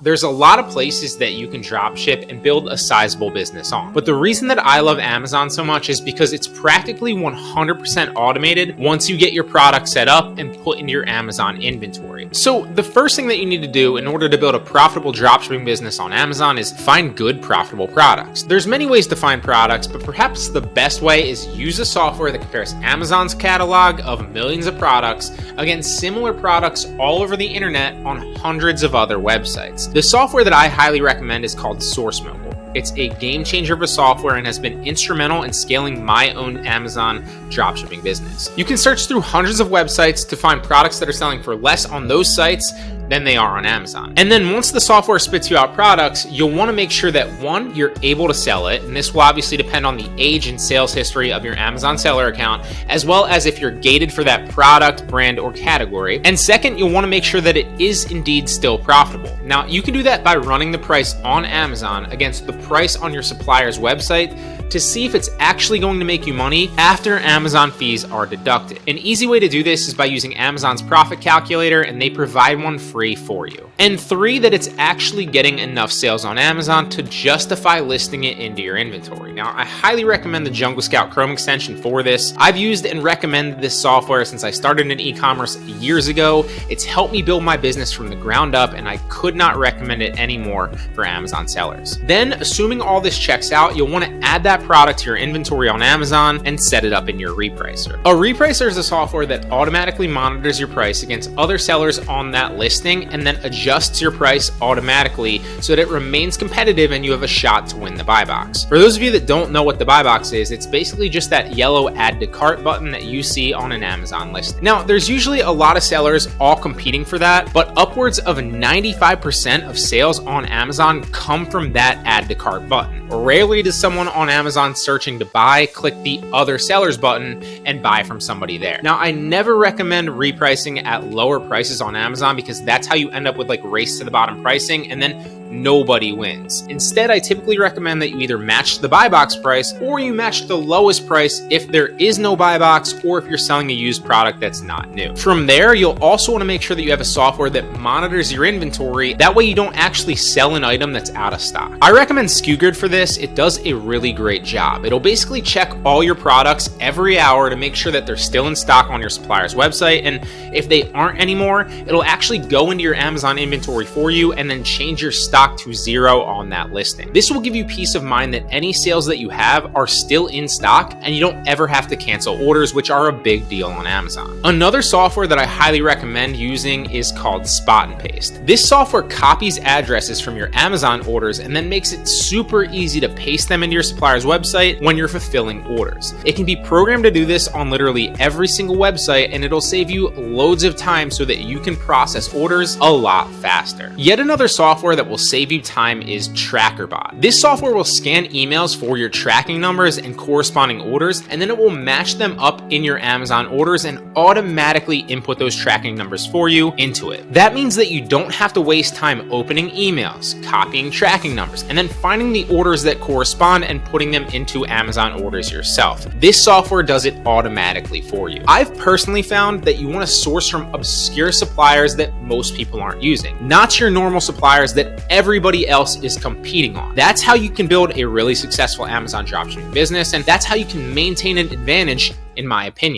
There's a lot of places that you can dropship and build a sizable business on. But the reason that I love Amazon so much is because it's practically 100% automated once you get your product set up and put into your Amazon inventory. So the first thing that you need to do in order to build a profitable dropshipping business on Amazon is find good, profitable products. There's many ways to find products, but perhaps the best way is use a software that compares Amazon's catalog of millions of products against similar products all over the internet on hundreds of other websites. The software that I highly recommend is called SourceMobile. It's a game changer of a software and has been instrumental in scaling my own Amazon dropshipping business. You can search through hundreds of websites to find products that are selling for less on those sites than they are on Amazon. And then once the software spits you out products, you'll want to make sure that one, you're able to sell it, and this will obviously depend on the age and sales history of your Amazon seller account, as well as if you're gated for that product, brand, or category. And second, you'll want to make sure that it is indeed still profitable. Now, you can do that by running the price on Amazon against the price on your supplier's website to see if it's actually going to make you money after Amazon fees are deducted. An easy way to do this is by using Amazon's profit calculator, and they provide one free for you. And three, that it's actually getting enough sales on Amazon to justify listing it into your inventory. Now, I highly recommend the Jungle Scout Chrome extension for this. I've used and recommended this software since I started in e-commerce years ago. It's helped me build my business from the ground up, and I could not recommend it anymore for Amazon sellers. Then, assuming all this checks out, you'll want to add that product to your inventory on Amazon and set it up in your repricer. A repricer is a software that automatically monitors your price against other sellers on that listing and then adjusts your price automatically so that it remains competitive and you have a shot to win the buy box. For those of you that don't know what the buy box is, it's basically just that yellow add to cart button that you see on an Amazon listing. Now, there's usually a lot of sellers all competing for that, but upwards of 95% of sales on Amazon come from that add to cart button. Rarely does someone on Amazon searching to buy click the other sellers button and buy from somebody there. Now, I never recommend repricing at lower prices on Amazon because that's how you end up with like race to the bottom pricing, and then nobody wins. Instead, I typically recommend that you either match the buy box price or you match the lowest price if there is no buy box or if you're selling a used product that's not new. From there, you'll also want to make sure that you have a software that monitors your inventory. That way you don't actually sell an item that's out of stock. I recommend SKUGrid for this. It does a really great job. It'll basically check all your products every hour to make sure that they're still in stock on your supplier's website, and if they aren't anymore, it'll actually go into your Amazon inventory for you and then change your stock to 0 on that listing. This will give you peace of mind that any sales that you have are still in stock and you don't ever have to cancel orders, which are a big deal on Amazon. Another software that I highly recommend using is called Spot and Paste. This software copies addresses from your Amazon orders and then makes it super easy to paste them into your supplier's website when you're fulfilling orders. It can be programmed to do this on literally every single website, and it'll save you loads of time so that you can process orders a lot faster. Yet another software that will save you time is TrackerBot. This software will scan emails for your tracking numbers and corresponding orders, and then it will match them up in your Amazon orders and automatically input those tracking numbers for you into it. That means that you don't have to waste time opening emails, copying tracking numbers, and then finding the orders that correspond and putting them into Amazon orders yourself. This software does it automatically for you. I've personally found that you want to source from obscure suppliers that most people aren't using, not your normal suppliers that everybody else is competing on. That's how you can build a really successful Amazon dropshipping business, and that's how you can maintain an advantage, in my opinion.